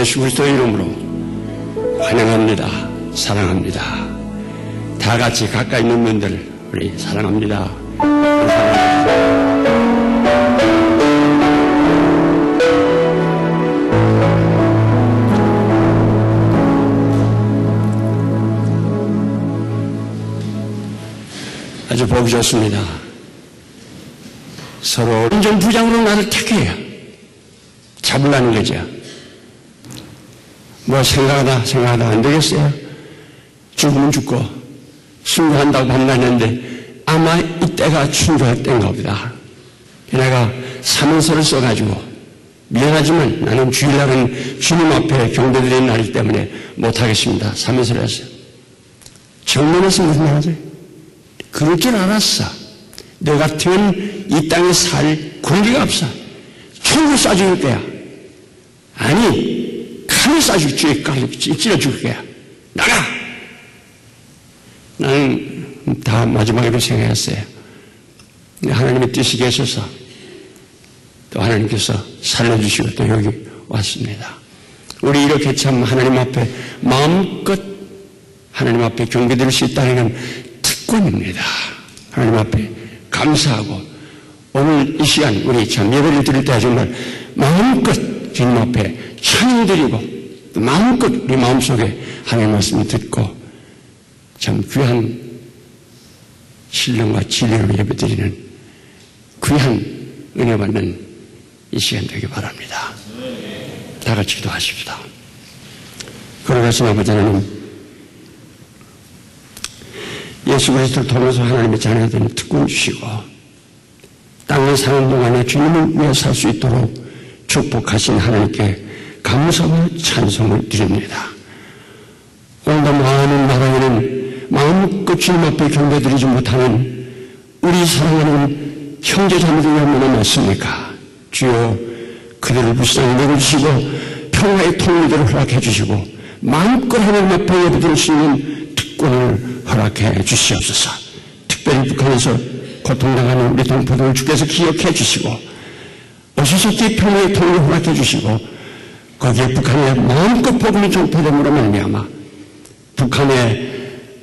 예수 그리스도의 이름으로 환영합니다. 사랑합니다. 다 같이 가까이 있는 분들 우리 사랑합니다. 아주 보기 좋습니다. 서로 인정부장으로 나를 택해요. 잡으려는 거죠. 뭐 생각하다 안 되겠어요. 죽으면 죽고 순교한다고 판단했는데 아마 이때가 순교할 때인가 보다. 내가 사문서를 써가지고 미안하지만 나는 주일날은 주님 앞에 경배드리는 날이기 때문에 못하겠습니다. 사문서를 했어요. 정면에서 무슨 말하지? 그럴 줄 알았어. 너 같으면 이 땅에 살 권리가 없어. 총을 쏴 죽일 거야. 아니, 칼을 쏴 죽일 거야. 찔러 죽일 거야. 나가! 나는 다 마지막에도 생각했어요. 하나님의 뜻이 계셔서 또 하나님께서 살려주시고 또 여기 왔습니다. 우리 이렇게 참 하나님 앞에 마음껏 하나님 앞에 경배드릴 수 있다는 건 특권입니다. 하나님 앞에 감사하고 오늘 이 시간 우리 참 예배를 드릴 때 정말 마음껏 주님 앞에 찬양드리고 또 마음껏 우리 마음속에 하나님의 말씀을 듣고 참 귀한 신령과 진리로 예배드리는 귀한 은혜 받는 이 시간 되기 바랍니다. 다 같이 기도하십시다. 걸어가신 아버지 하나님, 예수 그리스도를 통해서 하나님의 자녀가 되는 특권 주시고 땅에 사는 동안에 주님을 위해 살 수 있도록 축복하신 하나님께 감사와 찬송을 드립니다. 오늘도 많은 나라에는 마음껏 주님 앞에 경배드리지 못하는 우리 사랑하는 형제자매들이 얼마나 많습니까? 주여 그들을 불쌍히 내려주시고 평화의 통일들을 허락해 주시고 마음껏 하나님 앞에 예배드릴 수 있는 특권을 허락해 주시옵소서. 특별히 북한에서 고통당하는 우리 동포들을 주께서 기억해 주시고 어시시티 평화의 통일을 허락해 주시고 거기에 북한에 마음껏 복음이 전파됨으로 말미암아 북한에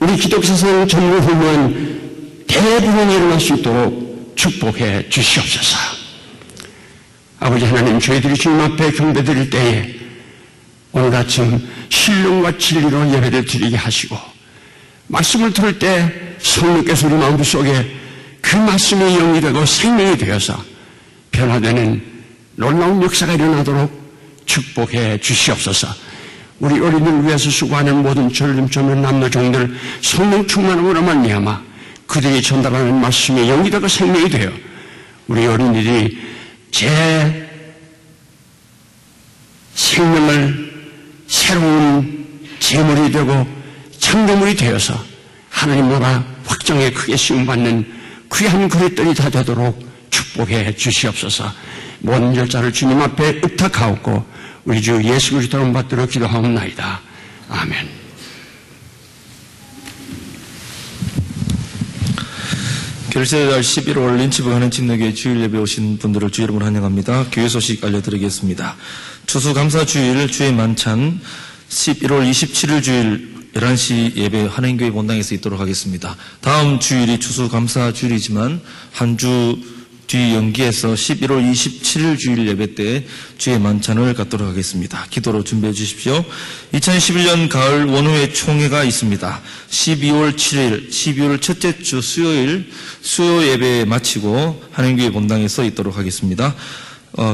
우리 기독교 사상 전문을 훌륭한 대부분이 일어날 수 있도록 축복해 주시옵소서. 아버지 하나님, 저희들이 주님 앞에 경배드릴 때에 오늘 아침 신령과 진리로 예배를 드리게 하시고 말씀을 들을 때 성령께서 우리 마음속에 그 말씀이 영이 되고 생명이 되어서 변화되는 놀라운 역사가 일어나도록 축복해 주시옵소서. 우리 어린이를 위해서 수고하는 모든 전림 남녀 종들 성령 충만함으로 말미암아 그들이 전달하는 말씀이 영이 되고 생명이 되어 우리 어린이들이 제 생명을 새로운 재물이 되고 창조물이 되어서 하나님 나라 확정에 크게 시험받는 귀한 그릇들이 다 되도록 축복해 주시옵소서. 모든 열자를 주님 앞에 의탁하옵고 우리 주 예수 그리스도를 받들어 기도하옵나이다. 아멘. 결세달 11월 린치부 하는 진흙에 주일 예배 오신 분들을 주 이름으로 환영합니다. 교회 소식 알려드리겠습니다. 추수감사 주일 주의 만찬 11월 27일 주일 11시 예배 한행교회 본당에서 있도록 하겠습니다. 다음 주일이 추수감사 주일이지만 한 주 뒤 연기해서 11월 27일 주일 예배 때 주의 만찬을 갖도록 하겠습니다. 기도로 준비해 주십시오. 2011년 가을 원후회 총회가 있습니다. 12월 7일, 12월 첫째 주 수요일 수요 예배 마치고 한행교회 본당에서 있도록 하겠습니다.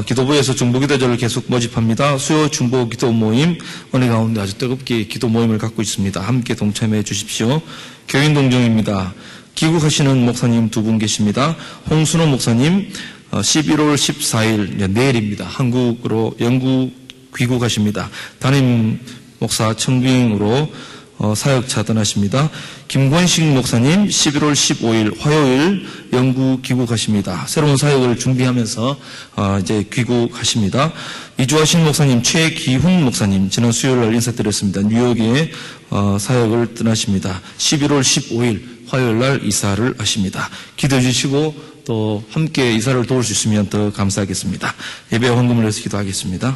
기도부에서 중보기도자를 계속 모집합니다. 수요 중보 기도 모임 은혜 가운데 아주 뜨겁게 기도 모임을 갖고 있습니다. 함께 동참해 주십시오. 교인 동정입니다. 귀국하시는 목사님 두 분 계십니다. 홍순호 목사님 11월 14일 내일입니다. 한국으로 영국 귀국하십니다. 담임 목사 청빙으로 사역차 떠나십니다. 김권식 목사님 11월 15일 화요일 영국 귀국하십니다. 새로운 사역을 준비하면서 이제 귀국하십니다. 이주하신 목사님 최기훈 목사님 지난 수요일날 인사드렸습니다. 뉴욕에 사역을 떠나십니다. 11월 15일 화요일날 이사를 하십니다. 기도해 주시고 또 함께 이사를 도울 수 있으면 더 감사하겠습니다. 예배 헌금을 해서 기도하겠습니다.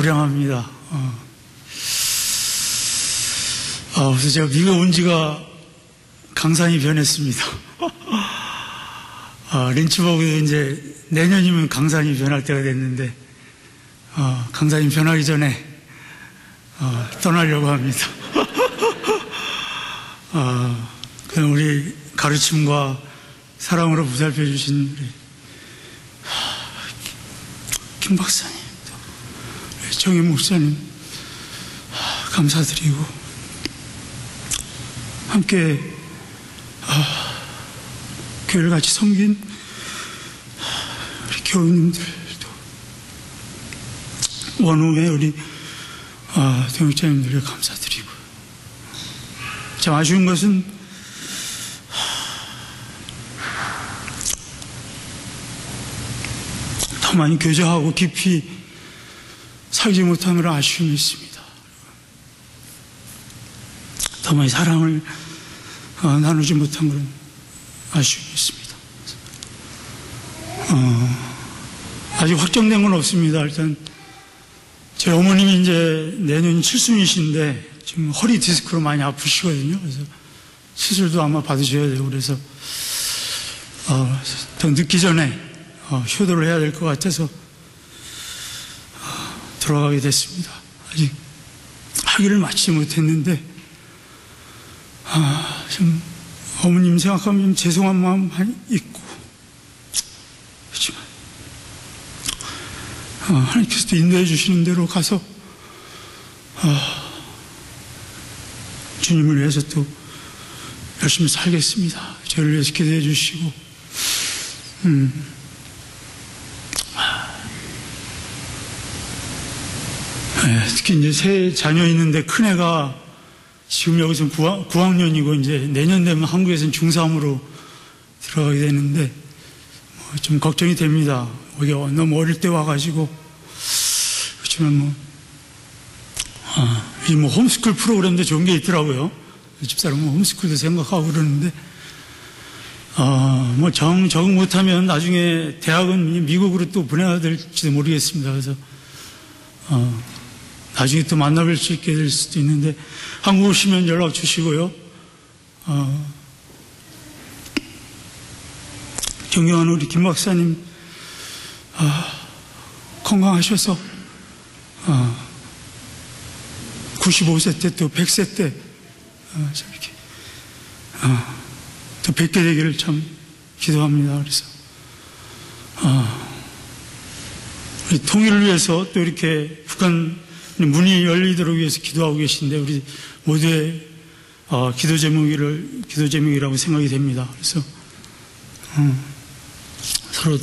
무량합니다. 그래서 제가 미국 온 지가 강산이 변했습니다. 린츠버그도 이제 내년이면 강산이 변할 때가 됐는데, 강산이 변하기 전에 떠나려고 합니다. 그럼 우리 가르침과 사랑으로 보살펴 주신 우리 김 박사님, 정희 목사님 감사드리고, 함께 교회를 같이 섬긴 우리 교우님들도, 원우의 우리 동역자님들에 감사드리고, 참 아쉬운 것은 더 많이 교제하고 깊이 살지 못한 그런 아쉬움이 있습니다. 더 많이 사랑을 나누지 못한 그런 아쉬움이 있습니다. 아직 확정된 건 없습니다. 일단 제 어머님이 이제 내년 칠순이신데 지금 허리 디스크로 많이 아프시거든요. 그래서 수술도 아마 받으셔야 되고, 그래서 더 늦기 전에 효도를 해야 될 것 같아서 들어가게 됐습니다. 아직 학위를 마치지 못했는데 좀 어머님 생각하면 좀 죄송한 마음 많이 있고, 그렇지만 하나님께서 또 인도해 주시는 대로 가서 주님을 위해서 또 열심히 살겠습니다. 저를 위해서 기도해 주시고, 특히 이제 세 자녀 있는데 큰애가 지금 여기서는 9학년이고 이제 내년 되면 한국에서는 중3으로 들어가게 되는데 좀 걱정이 됩니다. 여기 너무 어릴 때 와가지고. 그렇지만 이 홈스쿨 프로그램도 좋은 게 있더라고요. 집사람은 홈스쿨도 생각하고 그러는데, 적응 못하면 나중에 대학은 미국으로 또 보내야 될지도 모르겠습니다. 그래서 나중에 또 만나뵐 수 있게 될 수도 있는데, 한국 오시면 연락 주시고요. 존경하는 우리 김 박사님, 건강하셔서 95세 때 또 100세 때 이렇게 또 뵙게 되기를 참 기도합니다. 그래서 우리 통일을 위해서 또 이렇게 북한 문이 열리도록 위해서 기도하고 계신데, 우리 모두의 기도 제목이라고 생각이 됩니다. 그래서 서로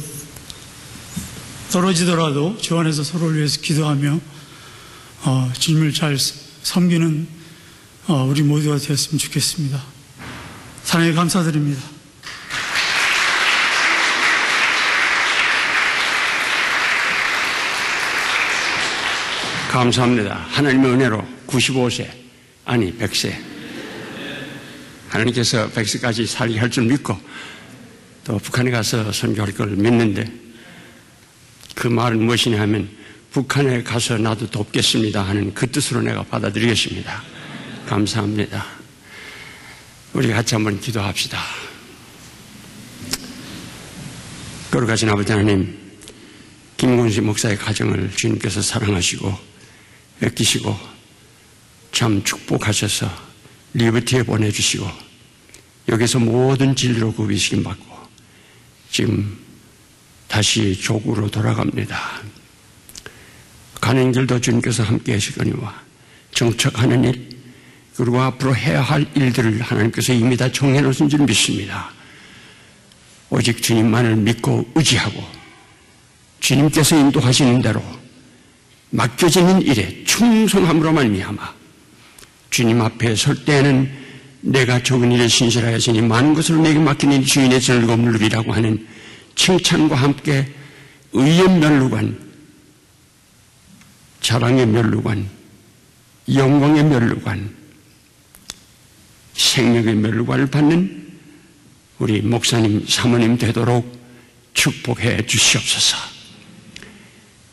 떨어지더라도 주 안에서 서로를 위해서 기도하며 주님을 잘 섬기는 우리 모두가 되었으면 좋겠습니다. 사랑에 감사드립니다. 감사합니다. 하나님의 은혜로 95세, 아니 100세, 하나님께서 100세까지 살게 할 줄 믿고 또 북한에 가서 선교할 걸 믿는데, 그 말은 무엇이냐 하면 북한에 가서 나도 돕겠습니다 하는 그 뜻으로 내가 받아들이겠습니다. 감사합니다. 우리 같이 한번 기도합시다. 거룩하신 아버지 하나님, 김건식 목사의 가정을 주님께서 사랑하시고 아끼시고 참 축복하셔서 리버티에 보내주시고 여기서 모든 진리로 구비시킴 받고 지금 다시 조국으로 돌아갑니다. 가는 길도 주님께서 함께 하시거니와 정착하는 일, 그리고 앞으로 해야 할 일들을 하나님께서 이미 다 정해놓으신 줄 믿습니다. 오직 주님만을 믿고 의지하고 주님께서 인도하시는 대로 맡겨지는 일에 충성함으로 말미암아 주님 앞에 설 때에는 내가 적은 일에 신실하였으니 많은 것을 내게 맡기는 주인의 즐거움을 누리라고 하는 칭찬과 함께 의의 면류관, 자랑의 면류관, 영광의 면류관, 생명의 면류관을 받는 우리 목사님, 사모님 되도록 축복해 주시옵소서.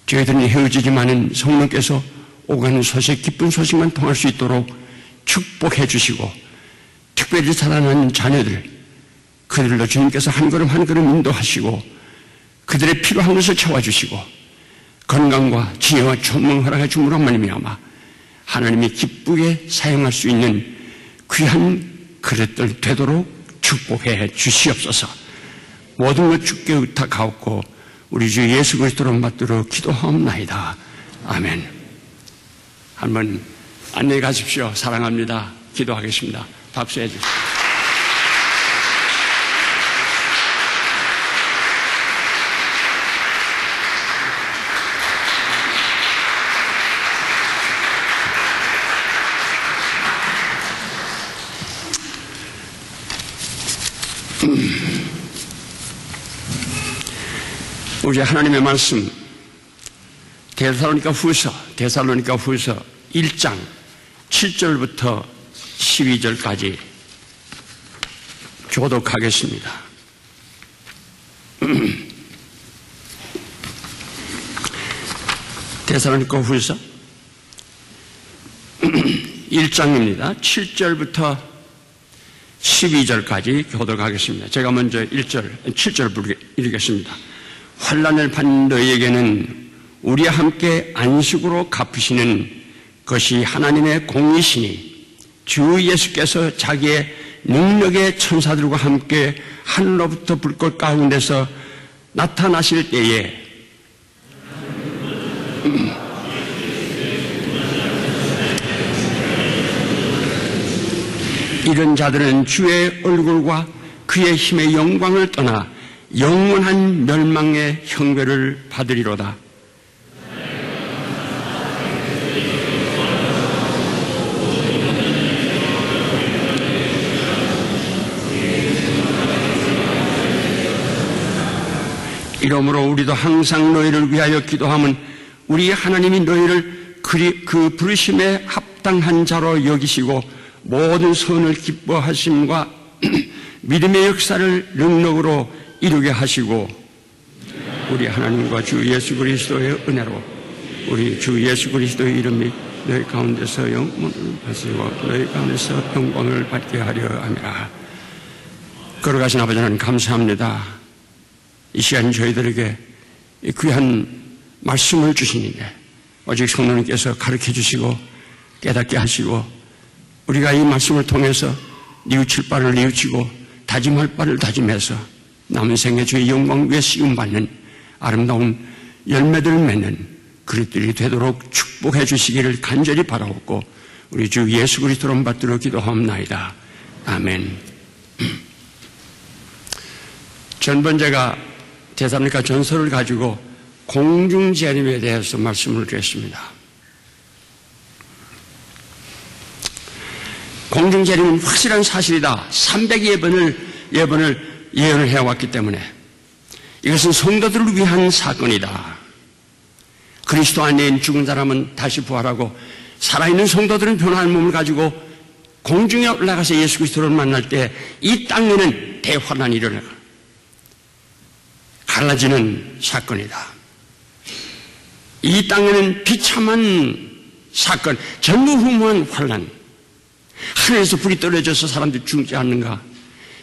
저희들은 헤어지지만은 성령께서 오가는 소식, 기쁜 소식만 통할 수 있도록 축복해 주시고, 특별히 살아나는 자녀들, 그들로 주님께서 한 걸음 한 걸음 인도하시고, 그들의 필요한 것을 채워주시고, 건강과 지혜와 총명 허락해 주므로 말미암아 하나님이 기쁘게 사용할 수 있는 귀한 그릇들 되도록 축복해 주시옵소서. 모든 것 주께 의탁하옵고 우리 주 예수 그리스도로 받들어 기도하옵나이다. 아멘. 한번 안녕히 가십시오. 사랑합니다. 기도하겠습니다. 박수해 주십시오. 우리 하나님의 말씀 데살로니가 후서 1장 7절부터 12절까지 교독하겠습니다. 데살로니가 후서 1장입니다. 7절부터 12절까지 교독하겠습니다. 제가 먼저 7절 읽겠습니다. 환난을 받는 너희에게는 우리와 함께 안식으로 갚으시는 것이 하나님의 공이시니 주 예수께서 자기의 능력의 천사들과 함께 하늘로부터 불꽃 가운데서 나타나실 때에 이런 자들은 주의 얼굴과 그의 힘의 영광을 떠나 영원한 멸망의 형벌을 받으리로다. 이러므로 우리도 항상 너희를 위하여 기도함은 우리 하나님이 너희를 그 부르심에 합당한 자로 여기시고 모든 선을 기뻐하심과 믿음의 역사를 능력으로 이루게 하시고 우리 하나님과 주 예수 그리스도의 은혜로 우리 주 예수 그리스도의 이름이 너희 가운데서 영문을 하시고 너희 가운데서 영광을 받게 하려 함이라. 걸어가신 아버지 하나님 감사합니다. 이 시간 저희들에게 귀한 말씀을 주시는데 오직 성령님께서 가르쳐 주시고 깨닫게 하시고 우리가 이 말씀을 통해서 뉘우칠 바를 뉘우치고 다짐할 바를 다짐해서 남은 생에 주의 영광 위에 시음받는 아름다운 열매들을 맺는 그릇들이 되도록 축복해 주시기를 간절히 바라옵고 우리 주 예수 그리스도로 받들어 기도하옵나이다. 아멘. 전번 제가 데살로니가 전서를 가지고 공중재림에 대해서 말씀을 드렸습니다. 공중재림은 확실한 사실이다. 300여 번을 예언을 해왔기 때문에 이것은 성도들을 위한 사건이다. 그리스도 안에 있는 죽은 사람은 다시 부활하고 살아있는 성도들은 변화한 몸을 가지고 공중에 올라가서 예수 그리스도를 만날 때 이 땅에는 대환란이 일어나고 갈라지는 사건이다. 이 땅에는 비참한 사건, 전무후무한 환란, 하늘에서 불이 떨어져서 사람들이 죽지 않는가,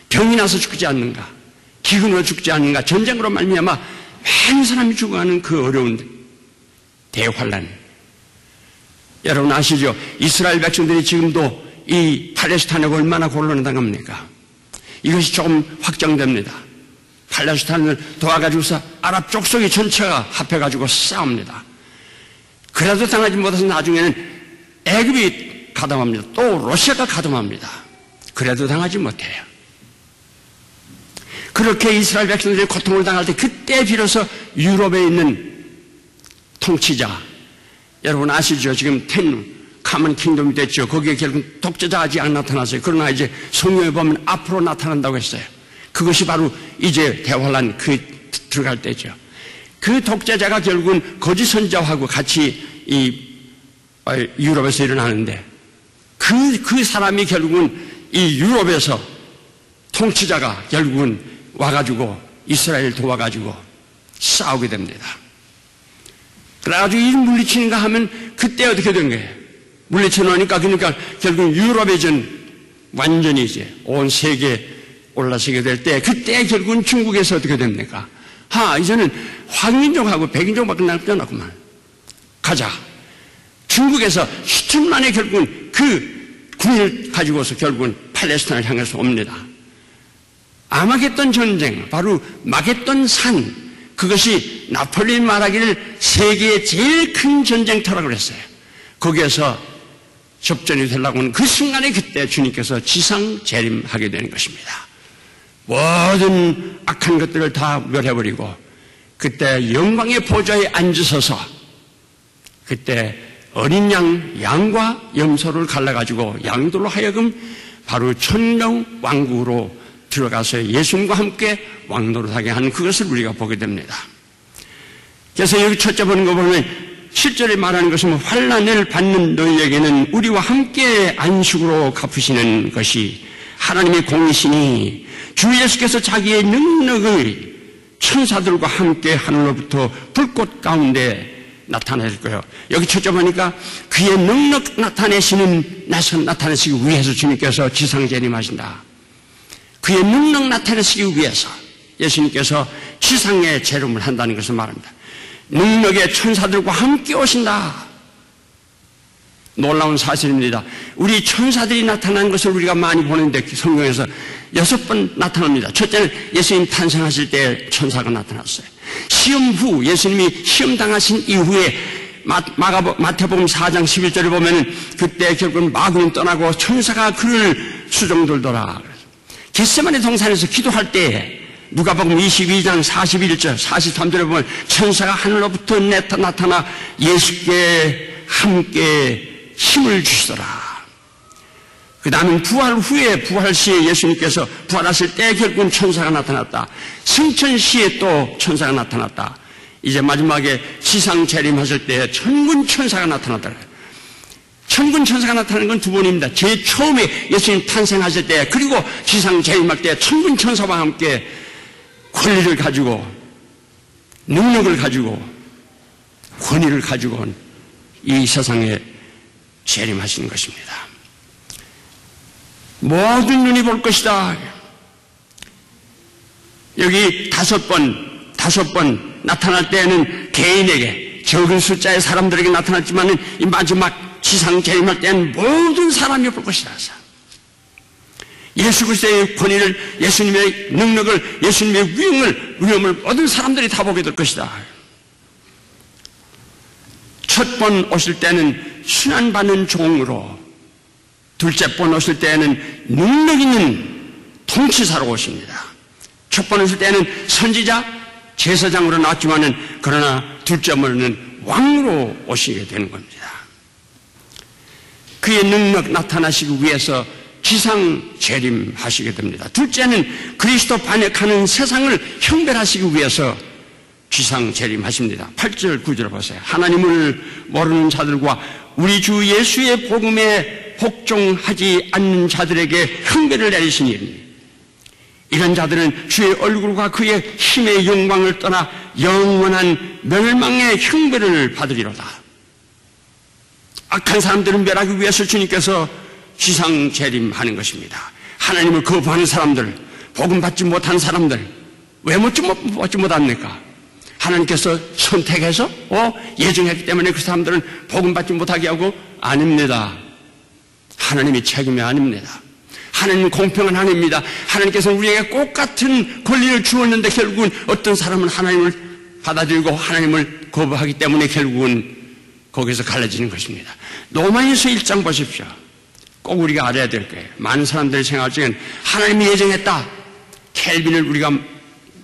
병이 나서 죽지 않는가, 기근으로 죽지 않는가, 전쟁으로 말미암아 많은 사람이 죽어가는 그 어려운 대환란. 여러분 아시죠? 이스라엘 백성들이 지금도 이 팔레스타인에 얼마나 곤란을 당합니까? 이것이 조금 확장됩니다. 팔레스타인을 도와가지고서 아랍 족속이 전체가 합해가지고 싸웁니다. 그래도 당하지 못해서 나중에는 애굽이 가담합니다. 또 러시아가 가담합니다. 그래도 당하지 못해요. 그렇게 이스라엘 백성들이 고통을 당할 때 그때 비로소 유럽에 있는 통치자, 여러분 아시죠? 지금 카먼 킹덤이 됐죠. 거기에 결국 독재자가 아직 안 나타났어요. 그러나 이제 성경에 보면 앞으로 나타난다고 했어요. 그것이 바로 이제 대환란 들어갈 때죠. 그 독재자가 결국은 거짓 선지자하고 같이 이 유럽에서 일어나는데 그 사람이 결국은 이 유럽에서 통치자가 결국은 와가지고 이스라엘을 도와가지고 싸우게 됩니다. 그래가지고 이 물리치는가 하면 그때 어떻게 된 거예요? 물리쳐 놓으니까 그러니까 결국 유럽에 완전히 이제 온 세계에 올라서게 될 때 그때 결국은 중국에서 어떻게 됩니까? 이제는 황인종하고 백인종밖에 남지 않았구만. 가자. 중국에서 수천 만에 결국은 그 군인을 가지고서 결국은 팔레스타인을 향해서 옵니다. 아마겟돈 전쟁, 바로 마겟돈 산, 그것이 나폴레옹이 말하기를 세계의 제일 큰 전쟁터라고 그랬어요. 거기에서 접전이 되려고 하는 그 순간에 그때 주님께서 지상 재림하게 되는 것입니다. 모든 악한 것들을 다 멸해버리고 그때 영광의 보좌에 앉으셔서 그때 어린 양과 염소를 갈라가지고 양들로 하여금 바로 천령 왕국으로 들어가서 예수님과 함께 왕노릇하게 하는 그것을 우리가 보게 됩니다. 그래서 여기 첫째 보는 거 보면 실제로 말하는 것은 환난을 받는 너희에게는 우리와 함께 안식으로 갚으시는 것이 하나님의 공이시니 주 예수께서 자기의 능력을 천사들과 함께 하늘로부터 불꽃 가운데 나타낼 거예요. 여기 첫째 보니까 그의 능력 나타내시기 위해서 주님께서 지상 재림하신다. 그의 능력 나타내시기 위해서 예수님께서 지상에 재림을 한다는 것을 말합니다. 능력의 천사들과 함께 오신다. 놀라운 사실입니다. 우리 천사들이 나타나는 것을 우리가 많이 보는데 성경에서 6번 나타납니다. 첫째는 예수님 탄생하실 때 천사가 나타났어요. 시험 후 예수님이 시험 당하신 이후에 마태복음 4장 11절에 보면은 그때 결국은 마귀는 떠나고 천사가 그를 수종들더라. 겟세마네 동산에서 기도할 때 누가복음 22장 41절 43절에 보면 천사가 하늘로부터 나타나 예수께 함께 힘을 주시더라. 그 다음에 부활 후에 부활 시에 예수님께서 부활하실 때 결국은 천사가 나타났다. 승천 시에 또 천사가 나타났다. 이제 마지막에 지상 재림하실 때 천군 천사가 나타났다. 천군 천사가 나타나는 건 두 번입니다. 제일 처음에 예수님 탄생하실 때 그리고 지상 재림할 때 천군 천사와 함께 권리를 가지고 능력을 가지고 권위를 가지고 이 세상에 재림하시는 것입니다. 모든 눈이 볼 것이다. 여기 다섯 번 나타날 때에는 개인에게 적은 숫자의 사람들에게 나타났지만은 이 마지막 지상 재림할 때는 모든 사람이 볼 것이다. 예수 그리스도의 권위를, 예수님의 능력을, 예수님의 위엄을 모든 사람들이 다 보게 될 것이다. 첫 번 오실 때는 순환받는 종으로, 둘째 번 오실 때에는 능력 있는 통치사로 오십니다. 첫 번 오실 때는 선지자, 제사장으로 나왔지만은 그러나 둘째 번은 왕으로 오시게 되는 겁니다. 그의 능력 나타나시기 위해서 지상 재림하시게 됩니다. 둘째는 그리스도 반역하는 세상을 형별하시기 위해서 지상 재림하십니다. 8절 9절 보세요. 하나님을 모르는 자들과 우리 주 예수의 복음에 복종하지 않는 자들에게 형벌을 내리시니 이런 자들은 주의 얼굴과 그의 힘의 영광을 떠나 영원한 멸망의 형벌을 받으리로다. 악한 사람들을 멸하기 위해서 주님께서 지상 재림하는 것입니다. 하나님을 거부하는 사람들, 복음 받지 못한 사람들, 왜 받지 못합니까? 하나님께서 선택해서 예정했기 때문에 그 사람들은 복음 받지 못하게 하고 아닙니다. 하나님의 책임이 아닙니다. 하나님은 공평한 하나님입니다. 하나님께서는 우리에게 똑같은 권리를 주었는데 결국은 어떤 사람은 하나님을 받아들이고 하나님을 거부하기 때문에 결국은 거기서 갈라지는 것입니다. 로마서 1장 보십시오. 꼭 우리가 알아야 될 거예요. 많은 사람들이 생각할 적엔 하나님이 예정했다. 켈빈을 우리가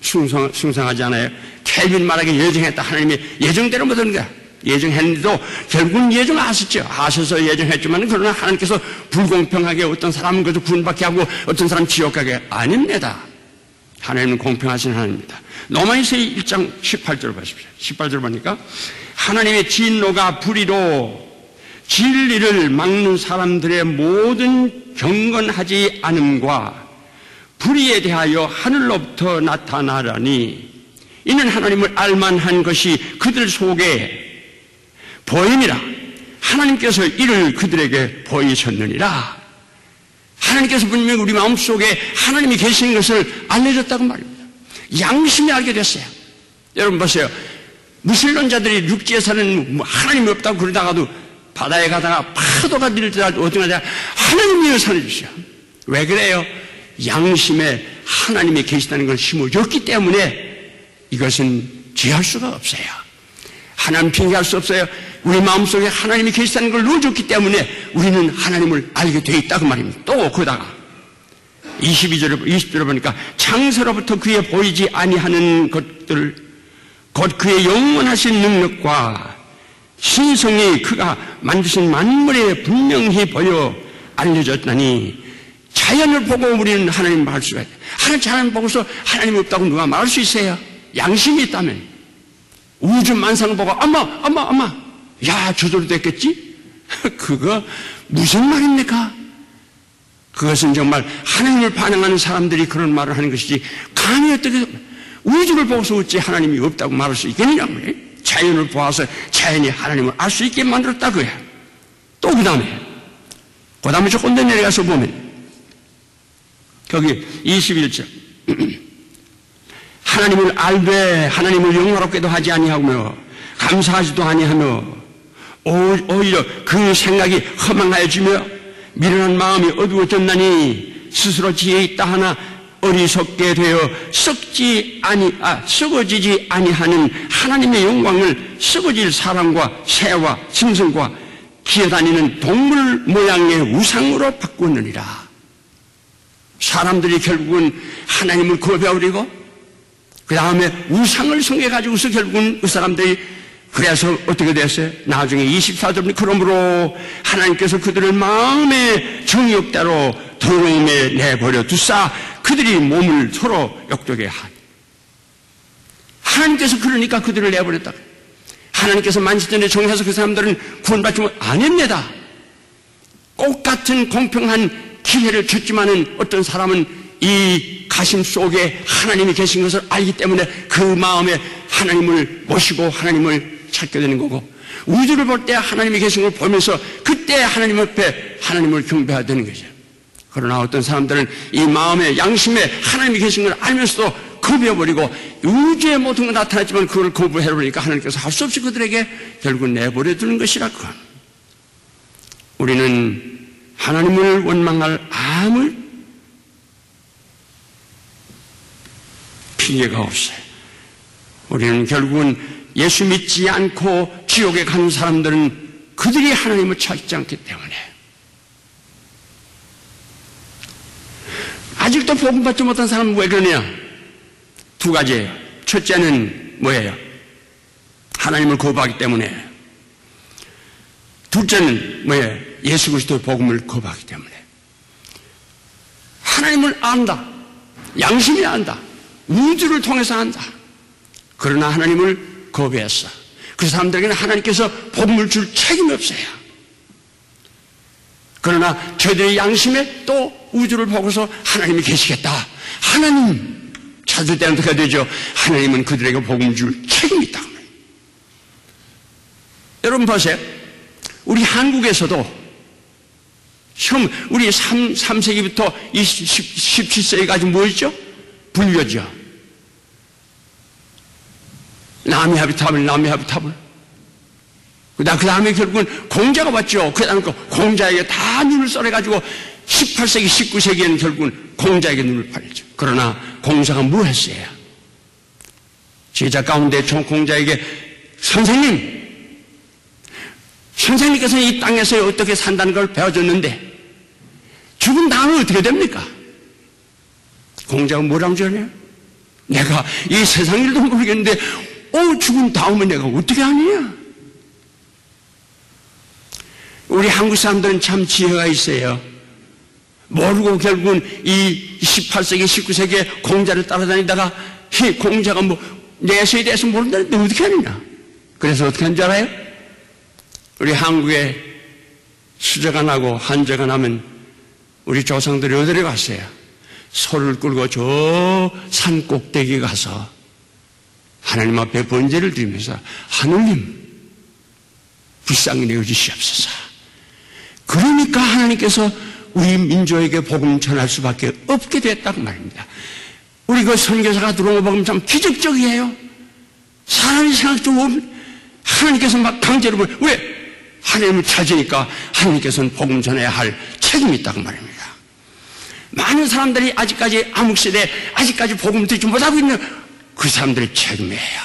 숭상하지 않아요. 켈빈 말하기에 예정했다. 하나님이 예정대로 못하는 거야. 예정했는데도 결국은 예정하셨죠. 아셔서 예정했지만 그러나 하나님께서 불공평하게 어떤 사람은 그저 구원받게 하고 어떤 사람 지옥 가게 아닙니다. 하나님은 공평하신 하나님입니다. 로마서 1장 18절 보십시오. 18절 보니까 하나님의 진노가 불의로 진리를 막는 사람들의 모든 경건하지 않음과 불의에 대하여 하늘로부터 나타나라니 이는 하나님을 알만한 것이 그들 속에 보임이라. 하나님께서 이를 그들에게 보이셨느니라. 하나님께서 분명히 우리 마음속에 하나님이 계시는 것을 알려줬다고 말입니다. 양심이 알게 됐어요. 여러분 보세요. 무신론자들이 육지에서는 하나님이 없다고 그러다가도 바다에 가다가 파도가 밀더라도 어디가냐 하나님이 살려주셔. 왜 그래요? 양심에 하나님이 계시다는 걸 심어줬기 때문에 이것은 지할 수가 없어요. 하나님 핑계할 수 없어요. 우리 마음속에 하나님이 계시다는 걸 넣어줬기 때문에 우리는 하나님을 알게 돼 있다고 말입니다. 또 거다가 20절에 보니까 창세로부터 그에 보이지 아니하는 것들 곧 그의 영원하신 능력과 신성이 그가 만드신 만물에 분명히 보여 알려졌다니 자연을 보고 우리는 하나님을 말 수가 있어요. 하나님 자연을 보고서 하나님이 없다고 누가 말할 수 있어요? 양심이 있다면. 우주 만상을 보고 엄마 야 저절로 됐겠지? 그거 무슨 말입니까? 그것은 정말 하나님을 반항하는 사람들이 그런 말을 하는 것이지 감히 어떻게 우주를 보고서 어찌 하나님이 없다고 말할 수 있겠느냐 말이에요. 자연을 보아서 자연이 하나님을 알 수 있게 만들었다고요. 또 그 다음에 조금 더 내려가서 보면 거기 21절 하나님을 알되 하나님을 영화롭게도 하지 아니하며 감사하지도 아니하며 오히려 그 생각이 허망하여지며 미련한 마음이 어두워졌나니 스스로 지혜 있다 하나 어리석게 되어 썩어지지 아니하는 하나님의 영광을 썩어질 사람과 새와 짐승과 기어다니는 동물 모양의 우상으로 바꾸느니라. 사람들이 결국은 하나님을 거부해버리고 그 다음에 우상을 섬겨가지고서 결국은 그 사람들이 그래서 어떻게 됐어요? 나중에 24절 그러므로 하나님께서 그들을 마음의 정욕대로 더러움에 내버려 두사 그들이 몸을 서로 욕되게 하니 하나님께서 그러니까 그들을 내버렸다. 하나님께서 만시전에 정해서 그 사람들은 구원받지 아닙니다. 똑같은 공평한 기회를 줬지만은 어떤 사람은 이 가심 속에 하나님이 계신 것을 알기 때문에 그 마음에 하나님을 모시고 하나님을 찾게 되는 거고 우주를 볼 때 하나님이 계신 걸 보면서 그때 하나님 앞에 하나님을 경배해야 되는 거죠. 그러나 어떤 사람들은 이 마음에 양심에 하나님이 계신 걸 알면서도 거부해버리고 우주의 모든 건 나타났지만 그걸 거부해버리니까 하나님께서 할 수 없이 그들에게 결국 내버려두는 것이라고. 우리는 하나님을 원망할 아무 핑계가 없어요. 우리는 결국은 예수 믿지 않고 지옥에 가는 사람들은 그들이 하나님을 찾지 않기 때문에 아직도 복음 받지 못한 사람은 왜 그러냐? 두 가지예요. 첫째는 뭐예요? 하나님을 거부하기 때문에. 둘째는 뭐예요? 예수 그리스도의 복음을 거부하기 때문에. 하나님을 안다. 양심이 안다. 우주를 통해서 안다. 그러나 하나님을 거부했어. 그 사람들에게는 하나님께서 복음을 줄 책임이 없어요. 그러나 저들의 양심에 또 우주를 보고서 하나님이 계시겠다. 하나님 찾을 때는 어떻게 되죠? 하나님은 그들에게 복음을 줄 책임이 있다. 여러분 보세요. 우리 한국에서도 처음 우리 3세기부터 17세기까지 뭐였죠? 불교죠. 남이하비타불. 그 다음에 결국은 공자가 왔죠. 그 다음에 공자에게 다 눈을 썰어가지고 18세기, 19세기에는 결국은 공자에게 눈을 팔죠. 그러나 공자가 뭐 했어요? 제자 가운데 공자에게 선생님께서는 이 땅에서 어떻게 산다는 걸 배워줬는데 죽은 다음에 어떻게 됩니까? 공자가 뭐라고 전해요? 내가 이 세상 일도 모르겠는데 죽은 다음에 내가 어떻게 하느냐? 우리 한국 사람들은 참 지혜가 있어요. 모르고 결국은 이 18세기, 19세기에 공자를 따라다니다가 공자가 내세에 대해서 모른다는데 어떻게 하느냐? 그래서 어떻게 하는 줄 알아요? 우리 한국에 수재가 나고 한재가 나면 우리 조상들이 어디로 갔어요? 소를 끌고 저 산 꼭대기에 가서 하나님 앞에 번제를 드리면서 하느님 불쌍히 여주시옵소서. 그러니까 하나님께서 우리 민족에게 복음 전할 수밖에 없게 됐다고 말입니다. 우리 그 선교사가 들어온 거 보면 참 기적적이에요. 사람이 생각도 없는 하나님께서 막 강제로 왜? 하나님을 찾으니까 하나님께서는 복음 전해야 할 책임이 있다고 말입니다. 많은 사람들이 아직까지 암흑시대에 아직까지 복음을 듣지 못하고 있는 그 사람들의 책임이에요.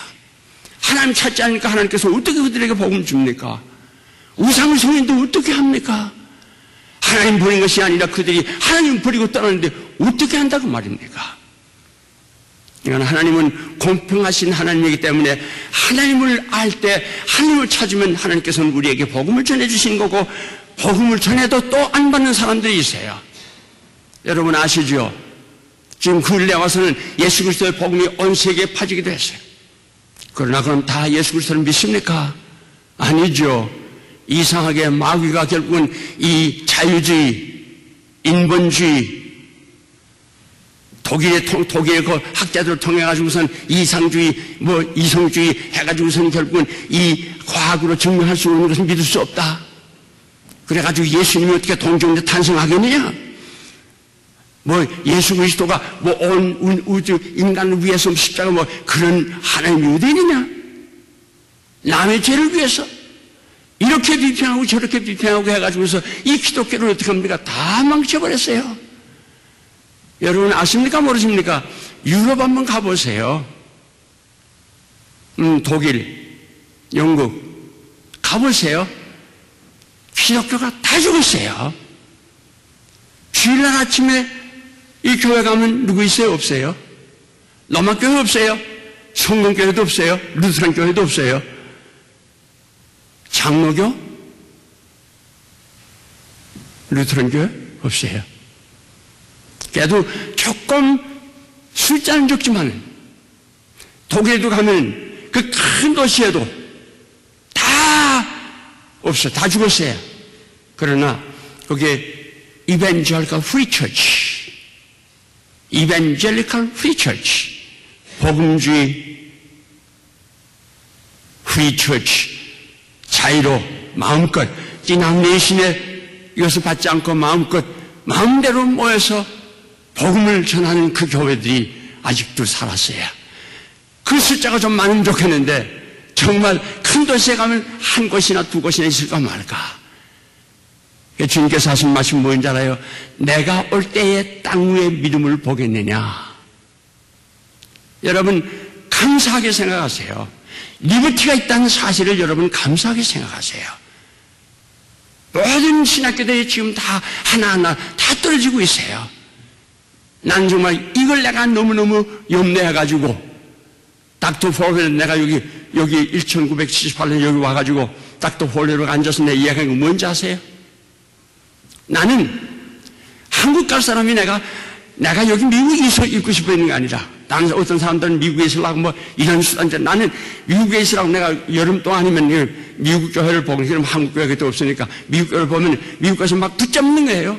하나님 찾지 않으니까 하나님께서 어떻게 그들에게 복음을 줍니까? 우상을 섬기는데 어떻게 합니까? 하나님 버린 것이 아니라 그들이 하나님 버리고 떠나는데 어떻게 한다고 말입니까? 이건 하나님은 공평하신 하나님이기 때문에 하나님을 알 때 하나님을 찾으면 하나님께서는 우리에게 복음을 전해주신 거고 복음을 전해도 또 안 받는 사람들이 있어요. 여러분 아시죠? 지금 근래 와서는 예수 그리스도의 복음이 온 세계에 퍼지기도 했어요. 그러나 그럼 다 예수 그리스도를 믿습니까? 아니죠. 이상하게 마귀가 결국은 이 자유주의, 인본주의, 독일의 그 학자들을 통해가지고선 이상주의, 이성주의 해가지고선 결국은 이 과학으로 증명할 수 없는 것을 믿을 수 없다. 그래가지고 예수님이 어떻게 동정자 탄생하겠느냐? 예수 그리스도가 온 우주 인간을 위해서 십자가 그런 하나님이 어디 있느냐? 남의 죄를 위해서 이렇게 비평하고 저렇게 비평하고 해가지고서 이 기독교를 어떻게 합니까? 다 망쳐버렸어요. 여러분 아십니까? 모르십니까? 유럽 한번 가보세요. 독일, 영국 가보세요. 기독교가 다 죽었어요. 주일날 아침에 이 교회 가면 누구 있어요? 없어요? 로마 교회 없어요? 성공교회도 없어요? 루스란 교회도 없어요? 장로교? 루스란 교회? 없어요. 그래도 조금 숫자는 적지만 독일도 가면 그 큰 도시에도 다 없어. 다 죽었어요. 그러나 거기에 Evangelical Free Church, Evangelical Free Church, 복음주의 Free Church, 자유로 마음껏 디나미네이션에 이것을 받지 않고 마음대로 모여서 복음을 전하는 그 교회들이 아직도 살았어요. 그 숫자가 좀 많으면 좋겠는데 정말 큰 도시에 가면 한 곳이나 두 곳이나 있을까 말까. 주님께서 하신 말씀 뭐인지 알아요? 내가 올 때에 땅 위에 믿음을 보겠느냐. 여러분 감사하게 생각하세요. 리버티가 있다는 사실을 여러분 감사하게 생각하세요. 모든 신학교들이 지금 다 하나하나 다 떨어지고 있어요. 난 정말 이걸 내가 너무너무 염려해가지고 닥터 폴레를 내가 여기 1978년 여기 와가지고 닥터 폴레로 앉아서 내 이야기한 거 뭔지 아세요? 나는 한국 갈 사람이 내가 여기 미국에 있고 싶어 있는 게 아니라 다른 어떤 사람들은 미국에 있으려고 이런 수단인데 나는 미국에 있으라고 내가 여름 동안이면 미국 교회를 보고 그럼 한국 교회가 없으니까 미국 교회를 보면 미국 가서 막 붙잡는 거예요.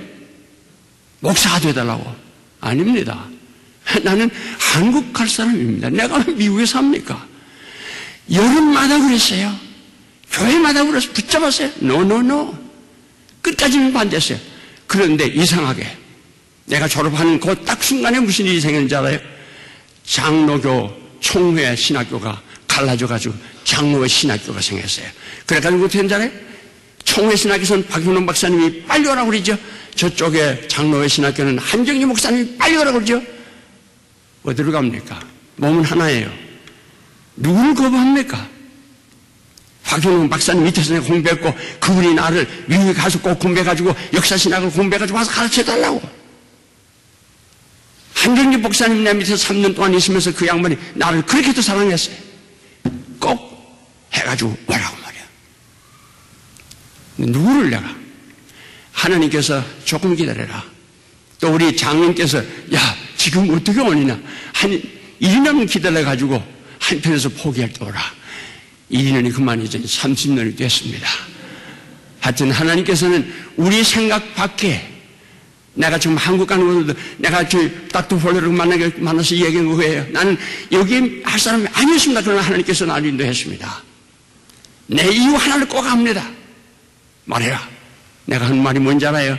목사가 되달라고. 아닙니다. 나는 한국 갈 사람입니다. 내가 왜 미국에 삽니까? 여름마다 그랬어요. 교회마다 그래서 붙잡았어요. No. 끝까지는 반대했어요. 그런데 이상하게 내가 졸업하는 그 딱 순간에 무슨 일이 생겼는지 알아요? 장로교 총회 신학교가 갈라져가지고 장로회 신학교가 생겼어요. 그래가지고 어떻게 했는지 알아요? 총회 신학교에서는 박윤원 박사님이 빨리 오라고 그러죠. 저쪽에 장로회 신학교는 한정희 목사님이 빨리 오라고 그러죠. 어디로 갑니까? 몸은 하나예요. 누구를 거부합니까? 박윤원 박사님 밑에서 내가 공부했고 그분이 나를 미국에 가서 꼭 공부해가지고 역사신학을 공부해가지고 와서 가르쳐달라고. 한정희 목사님 내 밑에서 3년 동안 있으면서 그 양반이 나를 그렇게도 사랑했어요. 꼭 해가지고 오라고 말이야. 누구를 내가? 하나님께서 조금 기다려라. 또 우리 장로님께서 야 지금 어떻게 오느냐. 한 1년은 기다려가지고 한편에서 포기할 때 오라. 1년이 그만 이제 30년이 됐습니다. 하여튼 하나님께서는 우리 생각 밖에 내가 지금 한국 가는 것도 내가 저 닥터 폴레를 만나서 얘기한 거예요. 나는 여기 할 사람이 아니었습니다. 그러나 하나님께서 나를 인도했습니다. 내 이유 하나를 꼭 합니다. 말해라. 내가 하는 말이 뭔지 알아요?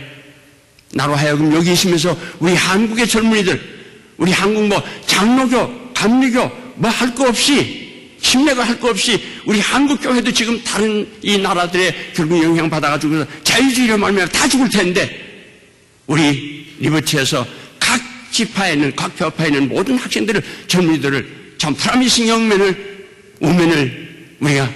나로 하여금 여기 있으면서 우리 한국의 젊은이들, 우리 한국 장로교, 감리교 할 거 없이, 침례가 할 거 없이 우리 한국 교회도 지금 다른 이 나라들의 결국 영향 받아가지고 자유주의로 말미암아 다 죽을 텐데, 우리 리버티에서 각 지파에 있는, 각 교파에 있는 모든 학생들을, 젊은이들을 참 프라미싱 우면을 우리가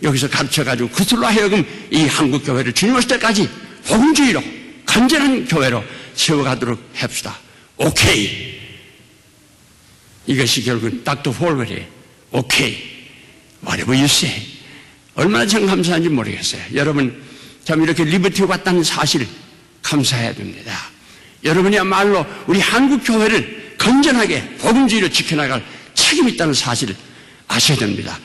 여기서 가르쳐가지고 그들로 하여금 이 한국 교회를 주님 오실 때까지 복음주의로 건전한 교회로 세워가도록 합시다. 오케이. 이것이 결국은 닥터 폴거리에요. 오케이. Whatever you say. 얼마나 참 감사한지 모르겠어요. 여러분, 참 이렇게 리버티에 왔다는 사실 감사해야 됩니다. 여러분이야말로 우리 한국 교회를 건전하게 복음주의로 지켜나갈 책임이 있다는 사실을 아셔야 됩니다.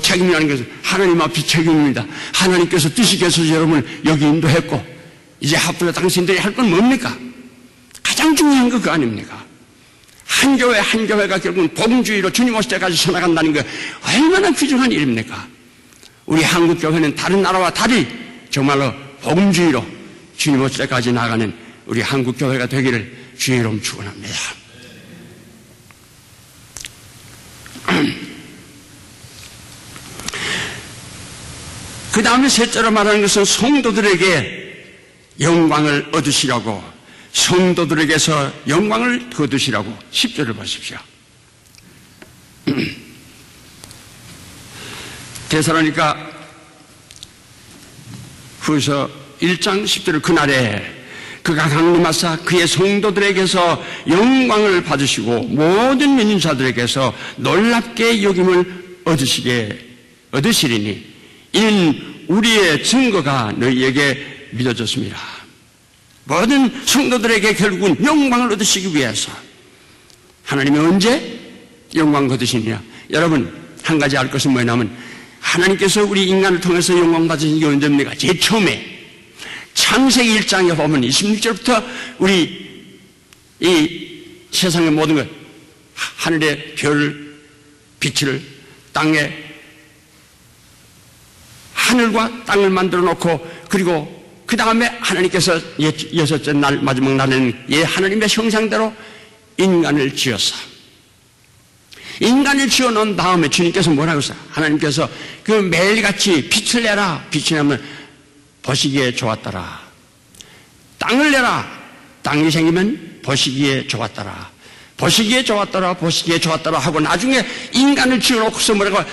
책임이라는 것은 하나님 앞에 책임입니다. 하나님께서 뜻이께서 여러분을 여기 인도했고, 이제 앞으로 당신들이 할 건 뭡니까? 가장 중요한 거 그거 아닙니까? 한 교회 한 교회가 결국은 복음주의로 주님 오실 때까지 서나간다는 게 얼마나 귀중한 일입니까? 우리 한국 교회는 다른 나라와 달리 정말로 복음주의로 주님 오실 때까지 나가는 우리 한국 교회가 되기를 주의 이름 축원합니다. 그 다음에 셋째로 말하는 것은 성도들에게 영광을 얻으시라고, 성도들에게서 영광을 거두시라고. 10절을 보십시오. 데살로니가 후서 1장 10절을 그날에 그가 강림하사 그의 성도들에게서 영광을 받으시고 모든 믿는 자들에게서 놀랍게 여김을 얻으시리니 이는 우리의 증거가 너희에게 믿어졌습니다. 모든 성도들에게 결국은 영광을 얻으시기 위해서 하나님이 언제 영광 거두시느냐? 여러분, 한 가지 알 것은 뭐냐면 하나님께서 우리 인간을 통해서 영광 받으신 게 언제입니까? 제일 처음에 창세기 1장에 보면 26절부터 우리 이 세상의 모든 것, 하늘의 별, 빛을, 땅에 하늘과 땅을 만들어 놓고, 그리고 그 다음에 하나님께서 여섯째 날, 마지막 날에는 하나님의 형상대로 인간을 지었어. 인간을 지어놓은 다음에 주님께서 뭐라고 했어요? 하나님께서 그 매일같이 빛을 내라. 빛이 나면 보시기에 좋았더라. 땅을 내라. 땅이 생기면 보시기에 좋았더라. 보시기에 좋았더라. 보시기에 좋았더라 하고 나중에 인간을 지어놓고서 뭐라고,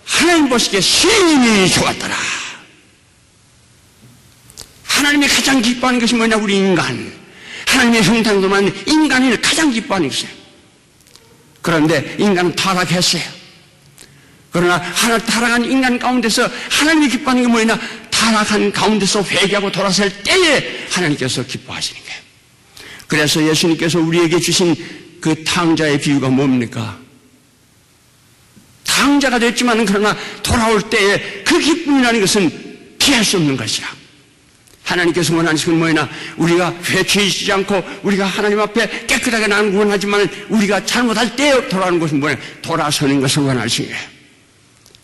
하나님 보시기에 심히 좋았더라. 하나님이 가장 기뻐하는 것이 뭐냐? 우리 인간, 하나님의 형상으로 만든 인간을 가장 기뻐하는 것이에요. 그런데 인간은 타락했어요. 그러나 하나 타락한 인간 가운데서 하나님이 기뻐하는 게 뭐냐? 타락한 가운데서 회개하고 돌아설 때에 하나님께서 기뻐하시는 거예요. 그래서 예수님께서 우리에게 주신 그 탕자의 비유가 뭡니까? 탕자가 됐지만 그러나 돌아올 때에 그 기쁨이라는 것은 피할 수 없는 것이라. 하나님께서 원하는 것은 뭐냐? 우리가 회취하지 않고 우리가 하나님 앞에 깨끗하게 나는 걸 원하지만 우리가 잘못할 때 돌아오는 것은 뭐냐? 돌아서는 것을 원하시는 거예요.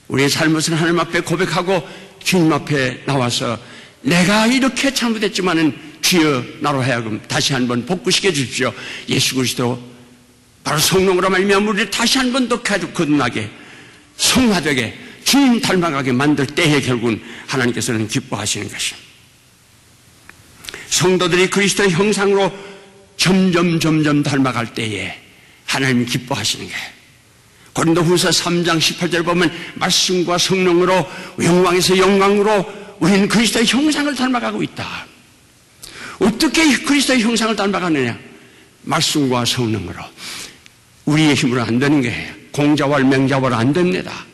우리의 잘못을 하나님 앞에 고백하고 주님 앞에 나와서 내가 이렇게 잘못했지만은 주여 나로 하여금 다시 한번 복구시켜 주십시오. 예수 그리스도 바로 성령으로 말미암아 우리를 다시 한번 더 거듭나게 성화되게 주님 닮아가게 만들 때에 결국은 하나님께서는 기뻐하시는 것입니다. 성도들이 그리스도의 형상으로 점점 닮아갈 때에 하나님이 기뻐하시는 거예요. 고린도후서 3장 18절 보면 말씀과 성령으로 영광에서 영광으로 우리는 그리스도의 형상을 닮아가고 있다. 어떻게 그리스도의 형상을 닮아가느냐? 말씀과 성령으로. 우리의 힘으로 안 되는 거예요. 공자왈 맹자왈 안 됩니다.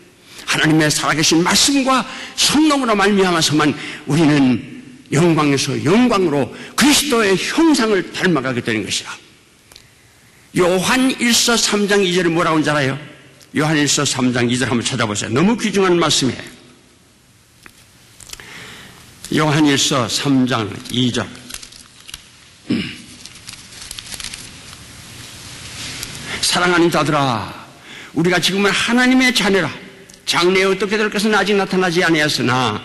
하나님의 살아계신 말씀과 성령으로 말미암아서만 우리는 영광에서 영광으로 그리스도의 형상을 닮아가게 되는 것이라. 요한 1서 3장 2절에 뭐라고 하는지 알아요? 요한 1서 3장 2절 한번 찾아보세요. 너무 귀중한 말씀이에요. 요한 1서 3장 2절. 사랑하는 자들아, 우리가 지금은 하나님의 자녀라. 장래에 어떻게 될 것은 아직 나타나지 아니하였으나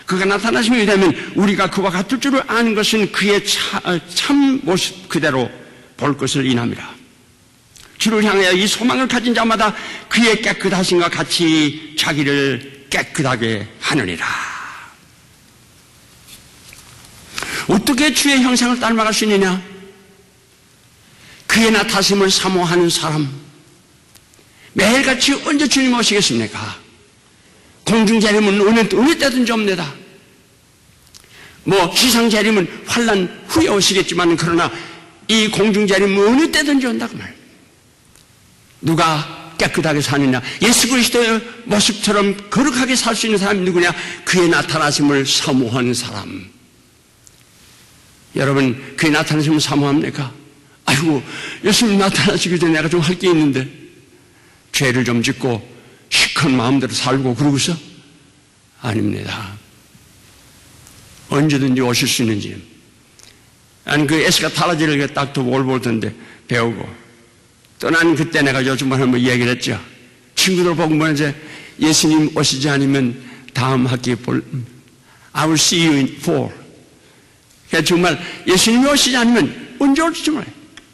그가 나타나심이 되면 우리가 그와 같을 줄을 아는 것은 그의 참 모습 그대로 볼 것을 인함이라. 주를 향하여 이 소망을 가진 자마다 그의 깨끗하심과 같이 자기를 깨끗하게 하느니라. 어떻게 주의 형상을 닮아갈 수 있느냐? 그의 나타심을 사모하는 사람. 매일같이 언제 주님 오시겠습니까? 공중재림은 어느 때든지 옵니다. 기상재림은 환난 후에 오시겠지만 그러나 이 공중재림은 어느 때든지 온다고 말. 누가 깨끗하게 사느냐? 예수 그리스도의 모습처럼 거룩하게 살 수 있는 사람이 누구냐? 그의 나타나심을 사모하는 사람. 여러분, 그의 나타나심을 사모합니까? 아이고, 예수님 나타나시기 전에 내가 좀 할 게 있는데 죄를 좀 짓고 시큰 마음대로 살고 그러고서? 아닙니다. 언제든지 오실 수 있는지. 아니, 그 에스카탈로지를 닥터 월볼턴데 배우고 떠난 그때 내가 요즘만 한번 이야기를 했죠. 친구들 보고 이제 예수님 오시지 않으면 다음 학기에 I will see you in 4. 그러니까 정말 예수님이 오시지 않으면 언제 올지 몰라요.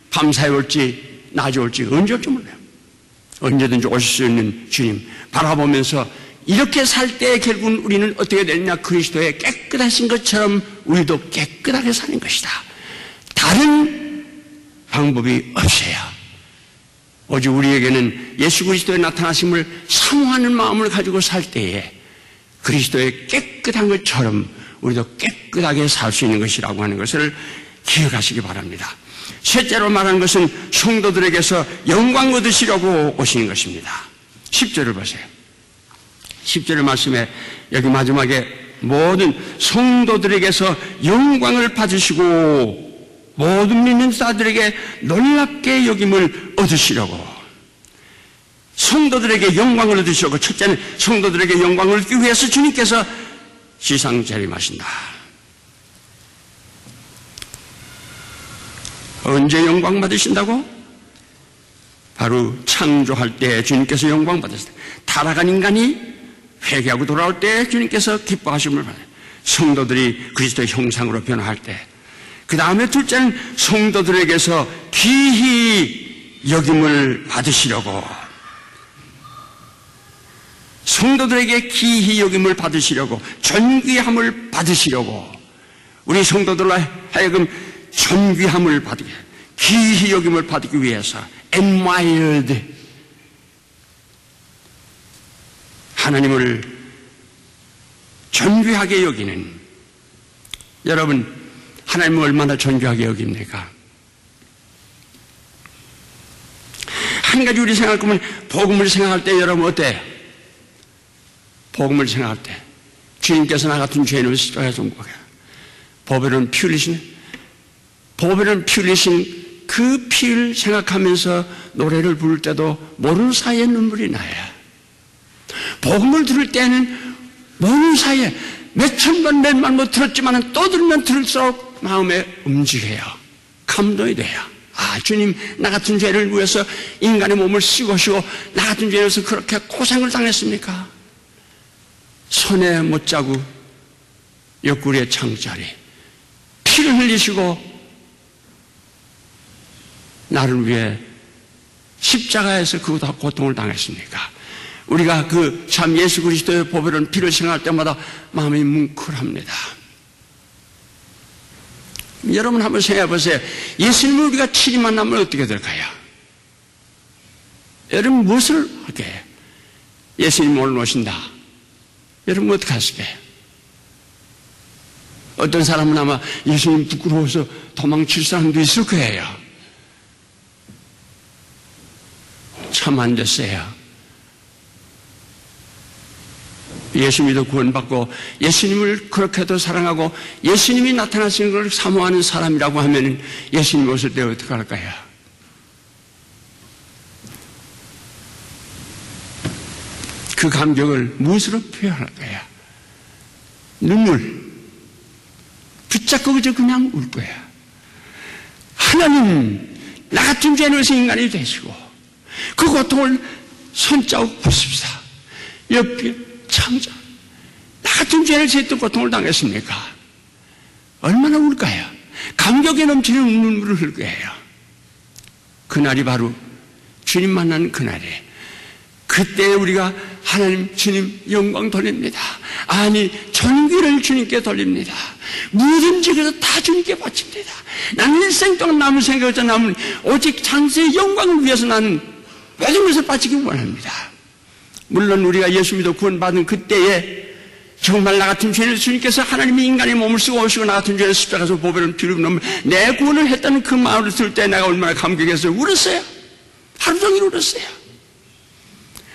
밤사이 올지 낮에 올지 언제 올지 몰라요. 언제든지 오실 수 있는 주님 바라보면서 이렇게 살 때 결국은 우리는 어떻게 되느냐? 그리스도의 깨끗하신 것처럼 우리도 깨끗하게 사는 것이다. 다른 방법이 없어요. 오직 우리에게는 예수 그리스도의 나타나심을 사모하는 마음을 가지고 살 때에 그리스도의 깨끗한 것처럼 우리도 깨끗하게 살 수 있는 것이라고 하는 것을 기억하시기 바랍니다. 셋째로 말하는 것은 성도들에게서 영광 얻으시려고 오시는 것입니다. 10절을 보세요. 10절의 말씀에 여기 마지막에 모든 성도들에게서 영광을 받으시고 모든 믿는 자들에게 놀랍게 여김을 얻으시려고. 성도들에게 영광을 얻으시려고. 첫째는 성도들에게 영광을 얻기 위해서 주님께서 지상 재림하신다. 언제 영광 받으신다고? 바로 창조할 때 주님께서 영광 받으신다. 타락한 인간이 회개하고 돌아올 때 주님께서 기뻐하심을 받아요. 성도들이 그리스도의 형상으로 변화할 때. 그 다음에 둘째는 성도들에게서 기히 여김을 받으시려고. 성도들에게 기히 여김을 받으시려고, 존귀함을 받으시려고. 우리 성도들로 하여금 존귀함을 받기, 기히 여김을 받기 위해서 admired, 하나님을 존귀하게 여기는. 여러분, 하나님을 얼마나 존귀하게 여깁니까? 한 가지 우리 생각할 거면 복음을 생각할 때 여러분 어때요? 복음을 생각할 때 주님께서 나 같은 죄인을 십자가에 못 박아요. 보배로운 피 흘리신, 보배로운 피 흘리신 그 피를 생각하면서 노래를 부를 때도 모르는 사이에 눈물이 나요. 복음을 들을 때는 모르는 사이에 몇천 번 몇만 번 들었지만 또 들으면 들을수록 마음에 움직여요. 감동이 돼요. 아, 주님 나 같은 죄를 위해서 인간의 몸을 씌우시고 나 같은 죄를 위해서 그렇게 고생을 당했습니까? 손에 못자국, 옆구리에 창자리, 피를 흘리시고 나를 위해 십자가에서 그 고통을 당했습니까? 우리가 그 참 예수 그리스도의 보배로운 피를 생각할 때마다 마음이 뭉클합니다. 여러분 한번 생각해 보세요. 예수님을 우리가 친히 만나면 어떻게 될까요? 여러분 무엇을 할까요? 예수님 오늘 오신다. 여러분 어떻게 하실까요? 어떤 사람은 아마 예수님 부끄러워서 도망칠 사람도 있을 거예요. 참 안 됐어요. 예수 믿어 구원받고 예수님을 그렇게도 사랑하고 예수님이 나타나시는 걸 사모하는 사람이라고 하면 예수님 오실 때 어떻게 할까요? 그 감격을 무엇으로 표현할까요? 눈물. 붙잡고 그저 그냥 울 거야. 하나님, 나 같은 죄인으로서 인간이 되시고 그 고통을 손자국 보십시다. 옆에 창자. 나 같은 죄를 짓고 고통을 당했습니까? 얼마나 울까요? 감격에 넘치는 눈물을 흘릴 거예요. 그날이 바로 주님 만나는 그날이에요. 그때 우리가 하나님 주님 영광 돌립니다. 아니 전기를 주님께 돌립니다. 무엇인지 그래서 다 주님께 바칩니다. 나는 일생 동안 남은 생각에서 남은 오직 장세의 영광을 위해서 나는 모든 것을 바치기 원합니다. 물론 우리가 예수 믿어 구원받은 그때에 정말 나 같은 죄를 주님께서 하나님이 인간의 몸을 쓰고 오시고 나 같은 죄를 십자가에서 보배를 뒤로 넘어 내 구원을 했다는 그 마음을 들 때 내가 얼마나 감격해서 울었어요. 하루 종일 울었어요.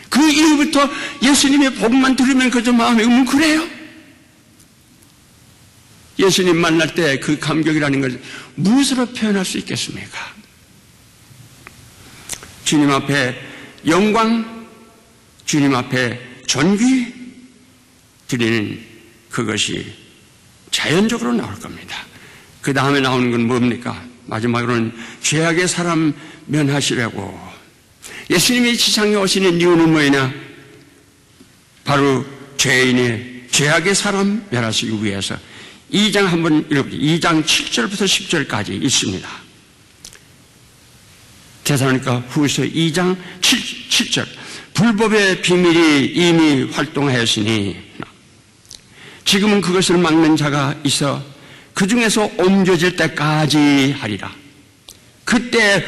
그 이후부터 예수님의 복음만 들으면 그저 마음이 웅크래요. 예수님 만날 때 그 감격이라는 것을 무엇으로 표현할 수 있겠습니까? 주님 앞에 영광, 주님 앞에 존귀 드리는 그것이 자연적으로 나올 겁니다. 그 다음에 나오는 건 뭡니까? 마지막으로는 죄악의 사람 면하시려고. 예수님이 지상에 오시는 이유는 뭐냐? 바로 죄악의 사람 멸하시기 위해서 2장 한번 읽어보죠. 2장 7절부터 10절까지 있습니다. 데살로니가 후서 2장 7절. 불법의 비밀이 이미 활동하였으니 지금은 그것을 막는 자가 있어 그 중에서 옮겨질 때까지 하리라. 그때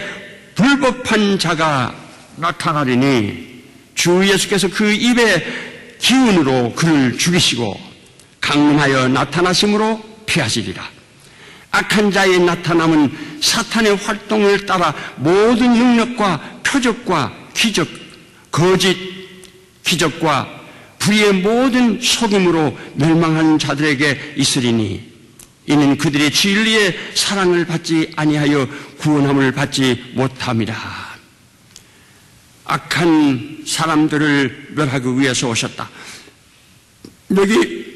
불법한 자가 나타나리니 주 예수께서 그 입의 기운으로 그를 죽이시고 강림하여 나타나심으로 피하시리라. 악한 자의 나타남은 사탄의 활동을 따라 모든 능력과 표적과 기적, 거짓 기적과 불의의 모든 속임으로 멸망하는 자들에게 있으리니 이는 그들의 진리의 사랑을 받지 아니하여 구원함을 받지 못함이라. 악한 사람들을 멸하기 위해서 오셨다. 여기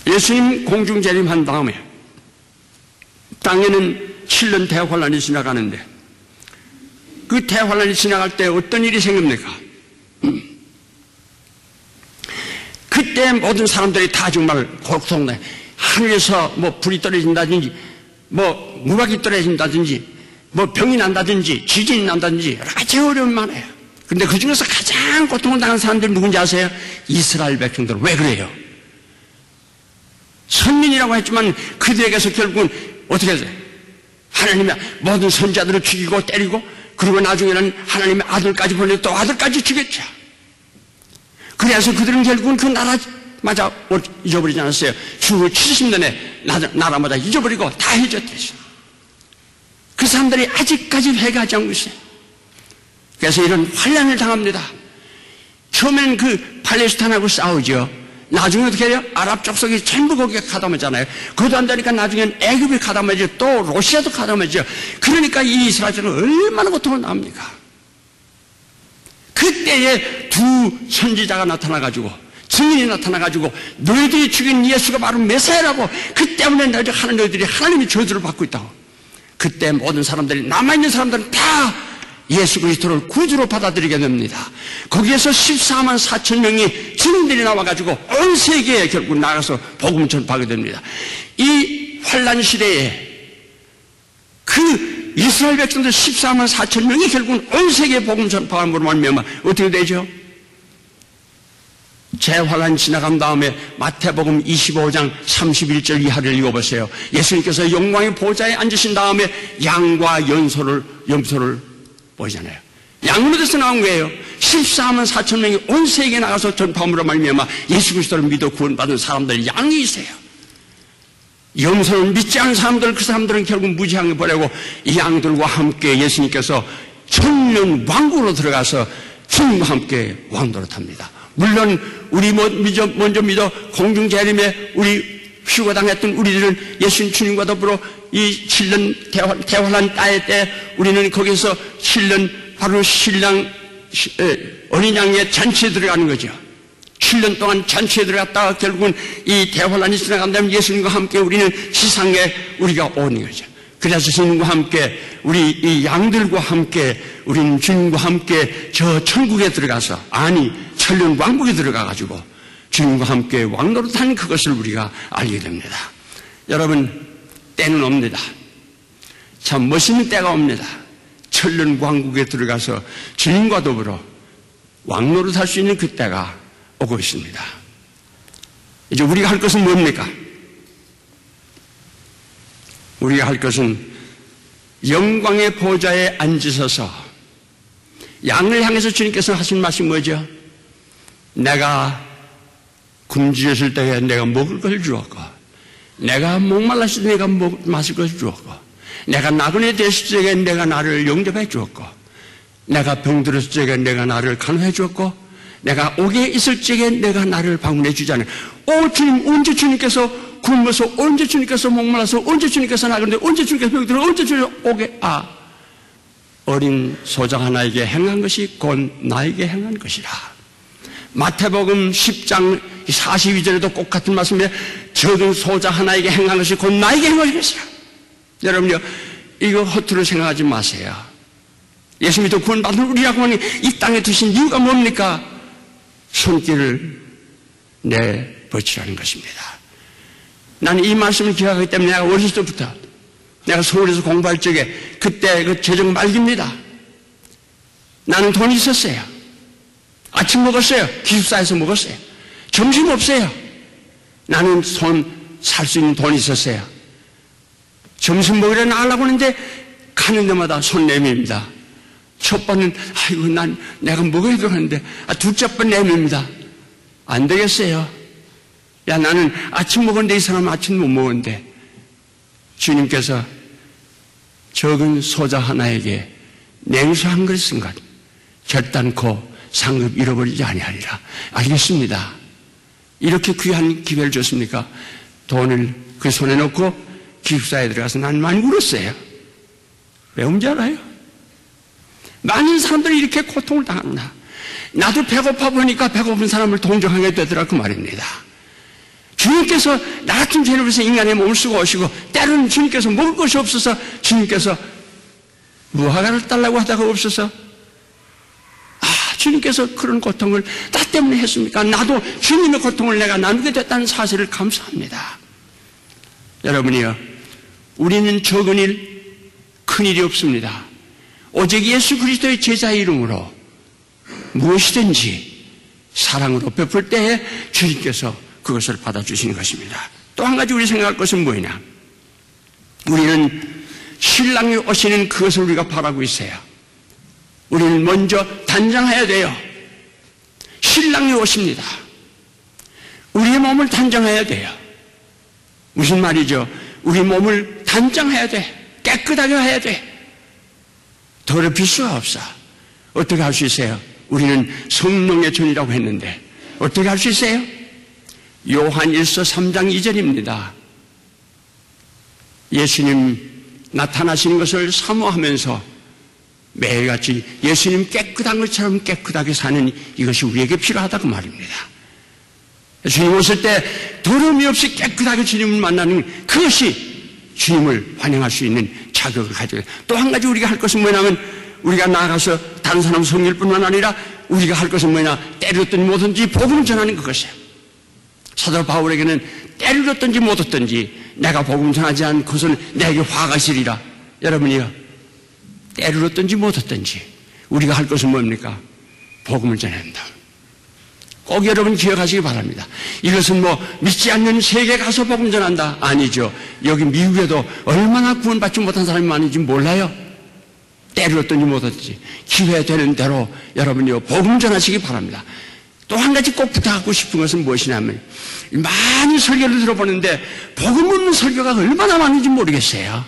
예수님 공중재림한 다음에 땅에는 7년 대환란이 지나가는데 그 대환란이 지나갈 때 어떤 일이 생깁니까? 그때 모든 사람들이 다 정말 고통돼. 하늘에서 뭐 불이 떨어진다든지 뭐 무박이 떨어진다든지 뭐 병이 난다든지 지진이 난다든지 여러 가지 어려움이 많아요. 그런데 그 중에서 가장 고통을 당한 사람들이 누군지 아세요? 이스라엘 백성들. 왜 그래요? 선민이라고 했지만 그들에게서 결국은 어떻게 했어요? 하나님의 모든 선자들을 죽이고 때리고 그리고 나중에는 하나님의 아들까지 보내고 또 아들까지 죽였죠. 그래서 그들은 결국은 그 나라마다 잊어버리지 않았어요. 주 70년에 나라마다 잊어버리고 다 잊었대요. 그 사람들이 아직까지 회개하지 않고 있어요. 그래서 이런 환란을 당합니다. 처음엔 그 팔레스타인하고 싸우죠. 나중에 어떻게 해요? 아랍 족속이 전부 거기에 가담하잖아요. 그것도 안 되니까 나중엔 애굽이 가담하죠. 또 러시아도 가담하죠. 그러니까 이 이스라엘은 얼마나 고통을 당합니까? 그때에 두 선지자가 나타나가지고 증인이 나타나가지고 너희들이 죽인 예수가 바로 메시아라고 그 때문에 너희들이 하나님의 저주를 받고 있다고. 그때 모든 사람들이 남아있는 사람들은 다 예수 그리스도를 구주로 받아들이게 됩니다. 거기에서 14만 4천 명이 증인들이 나와가지고 온 세계에 결국 나가서 복음을 전파하게 됩니다. 이 환란 시대에 그 이스라엘 백성들 14만 4천 명이 결국은 온 세계에 복음 전파함으로 말미암아 어떻게 되죠? 재환란이 지나간 다음에 마태복음 25장 31절 이하를 읽어보세요. 예수님께서 영광의 보좌에 앉으신 다음에 양과 염소를 보이잖아요. 양으로 돼서 나온 거예요. 14만 4천 명이 온 세계에 나가서 전파함으로 말미암아 예수 그리스도를 믿어 구원받은 사람들 양이 있어요. 염소는 믿지 않은 사람들, 그 사람들은 결국 무지하게 보내고 이 양들과 함께 예수님께서 천년 왕국으로 들어가서 주님과 함께 왕노릇합니다. 물론 우리 먼저 믿어 공중재림에 우리 휴거당했던 우리들은 예수님 주님과 더불어 이 7년 대환란 따의 때 우리는 거기서 7년 바로 신랑 어린 양의 잔치에 들어가는 거죠. 7년 동안 잔치에 들어갔다가 결국은 이 대환란이 지나간 다음에 예수님과 함께 우리는 지상에 우리가 오는 거죠. 그래서 주님과 함께 우리 이 양들과 함께 우리는 주님과 함께 저 천국에 들어가서 아니 천년 왕국에 들어가가지고 주님과 함께 왕노릇한 그것을 우리가 알게 됩니다. 여러분 때는 옵니다. 참 멋있는 때가 옵니다. 천년 왕국에 들어가서 주님과 더불어 왕노릇할 수 있는 그 때가 오고 있습니다. 이제 우리가 할 것은 뭡니까? 우리가 할 것은 영광의 보좌에 앉으셔서 양을 향해서 주님께서 하신 말씀이 뭐죠? 내가 굶주렸을 때에 내가 먹을 것을 주었고, 내가 목말랐을 때 내가 마실 것을 주었고, 내가 나그네 됐을 때에 내가 나를 영접해 주었고, 내가 병들었을 때에 내가 나를 간호해 주었고, 내가 옥에 있을 적에 내가 나를 방문해 주잖아요. 주님, 언제 주님께서 굶어서, 언제 주님께서 목말라서, 언제 주님께서 나그네, 언제 주님께서 병들어, 언제 주님 옥에, 어린 소장 하나에게 행한 것이 곧 나에게 행한 것이라. 마태복음 10장 42절에도 꼭 같은 말씀에 적은 소자 하나에게 행한 것이 곧 나에게 행한 것이라. 여러분요, 이거 허투루 생각하지 마세요. 예수 믿어 구원받은 우리라고 하니 이 땅에 두신 이유가 뭡니까? 손길을 내버치라는 것입니다. 나는 이 말씀을 기억하기 때문에 내가 어렸을 때부터 내가 서울에서 공부할 적에 그때 그 재정 말기입니다. 나는 돈이 있었어요. 아침 먹었어요. 기숙사에서 먹었어요. 점심 없어요. 나는 살 수 있는 돈이 있었어요. 점심 먹으려 나가려고 하는데 가는 데마다 손 내밉니다. 첫 번은 아이고 내가 먹어야 되는데 둘째 번 내밉니다. 안 되겠어요. 야 나는 아침 먹었는데 이 사람은 아침 못 먹었는데 주님께서 적은 소자 하나에게 냉수 한 그릇 쓴 것 결단코 상급 잃어버리지 아니하리라. 알겠습니다. 이렇게 귀한 기회를 줬습니까? 돈을 그 손에 넣고 기숙사에 들어가서 난 많이 울었어요. 왜 운지 알아요? 많은 사람들이 이렇게 고통을 당한다. 나도 배고파 보니까 배고픈 사람을 동정하게 되더라 그 말입니다. 주님께서 나 같은 죄를 위해서 인간의 몸을 쓰고 오시고 때로는 주님께서 먹을 것이 없어서 주님께서 무화과를 달라고 하다가 없어서 주님께서 그런 고통을 나 때문에 했습니까? 나도 주님의 고통을 내가 나누게 됐다는 사실을 감사합니다. 여러분이요, 우리는 적은 일, 큰 일이 없습니다. 오직 예수 그리스도의 제자의 이름으로 무엇이든지 사랑으로 베풀 때에 주님께서 그것을 받아주시는 것입니다. 또 한 가지 우리 생각할 것은 뭐냐? 우리는 신랑이 오시는 그것을 우리가 바라고 있어요. 우리는 먼저 단장해야 돼요. 신랑이 오십니다. 우리의 몸을 단장해야 돼요. 무슨 말이죠? 우리 몸을 단장해야 돼. 깨끗하게 해야 돼. 더럽힐 수가 없어. 어떻게 할 수 있어요? 우리는 성령의 전이라고 했는데 어떻게 할 수 있어요? 요한 1서 3장 2절입니다. 예수님 나타나시는 것을 사모하면서 매일같이 예수님 깨끗한 것처럼 깨끗하게 사는 이것이 우리에게 필요하다고 말입니다. 주님 오실 때 더러움이 없이 깨끗하게 주님을 만나는 그것이 주님을 환영할 수 있는 자격을 가져요. 또 한 가지 우리가 할 것은 뭐냐면 우리가 나아가서 다른 사람 섬길 뿐만 아니라 우리가 할 것은 뭐냐, 때렸든지 못든지 복음을 전하는 그것이에요. 사도 바울에게는 때렸든지 못했든지 내가 복음 전하지 않은 것은 내게 화가 있으리라. 여러분이요, 때렸든지 못했든지 우리가 할 것은 뭡니까? 복음을 전해야 한다. 꼭 여러분 기억하시기 바랍니다. 이것은 믿지 않는 세계에 가서 복음 전한다? 아니죠. 여기 미국에도 얼마나 구원받지 못한 사람이 많은지 몰라요. 때렸든지 못했든지 기회되는 대로 여러분이 복음 전하시기 바랍니다. 또 한 가지 꼭 부탁하고 싶은 것은 무엇이냐면 많은 설교를 들어보는데 복음 없는 설교가 얼마나 많은지 모르겠어요.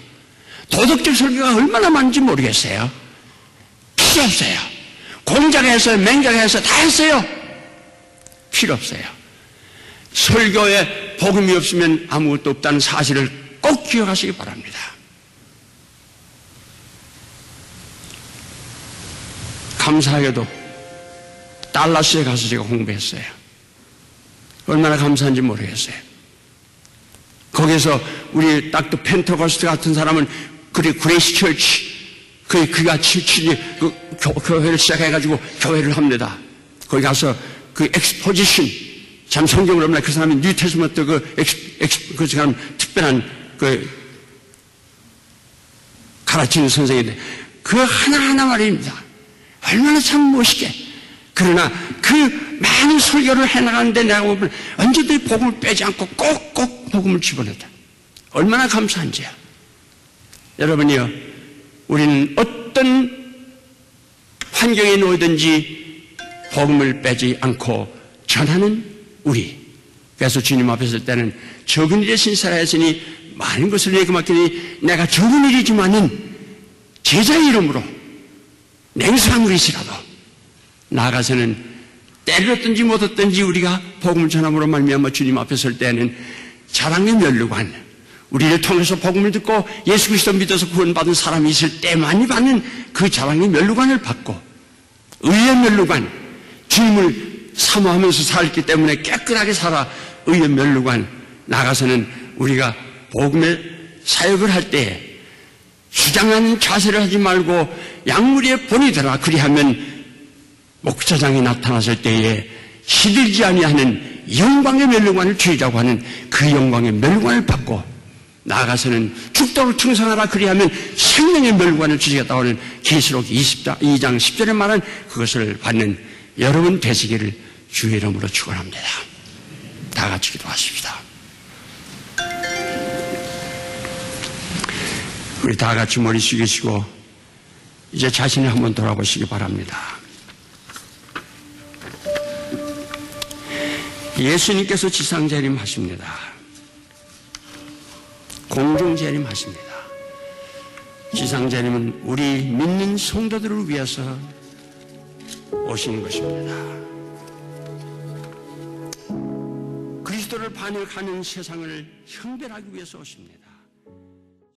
도덕적 설교가 얼마나 많은지 모르겠어요. 필요 없어요. 공자가 했어요. 맹자가 했어요. 다 했어요. 필요 없어요. 설교에 복음이 없으면 아무것도 없다는 사실을 꼭 기억하시기 바랍니다. 감사하게도 달라스에 가서 제가 공부했어요. 얼마나 감사한지 모르겠어요. 거기서 우리 닥터 펜터거스트 같은 사람은 그리고 그레이스 처치, 그가 교회를 시작해가지고 교회를 합니다. 거기 가서 그 엑스포지션, 참 성경을 보면 그 사람이 뉴테스먼트 그 사람 특별한 가르치는 선생인데 그 하나하나 말입니다. 얼마나 참 멋있게. 그러나 그 많은 설교를 해나가는데 내가 보면 언제든지 복음을 빼지 않고 꼭꼭 복음을 집어넣다. 얼마나 감사한지요. 여러분이요, 우리는 어떤 환경에 놓이든지 복음을 빼지 않고 전하는 우리. 그래서 주님 앞에 설 때는 적은 일에 신사하였으니 많은 것을 내게 맡기니 내가 적은 일이지만은 제자의 이름으로 냉소한 일일지라도 나아가서는 때를 얻든지 못 얻든지 우리가 복음을 전함으로 말미암아 주님 앞에 설 때는 자랑의 면류관, 우리를 통해서 복음을 듣고 예수 그리스도 믿어서 구원받은 사람이 있을 때만이 받는 그 자랑의 면류관을 받고, 의의 면류관, 주님을 사모하면서 살기 때문에 깨끗하게 살아 의의 면류관 나가서는 우리가 복음의 사역을 할 때에 주장하는 자세를 하지 말고 양무리에 본이 되라. 그리하면 목자장이 나타났을 때에 시들지 아니하는 영광의 면류관을 주의자고 하는 그 영광의 면류관을 받고 나아가서는 죽도록 충성하라. 그리하면 생명의 면류관을 주시겠다고 하는 계시록 2장 10절에 말한 그것을 받는 여러분 되시기를 주의 이름으로 축원합니다. 다 같이 기도하십시다. 우리 다 같이 머리 숙이시고 이제 자신을 한번 돌아보시기 바랍니다. 예수님께서 지상재림하십니다. 공중재림하십니다. 지상재림은 우리 믿는 성도들을 위해서 오시는 것입니다. 그리스도를 반역하는 세상을 형별하기 위해서 오십니다.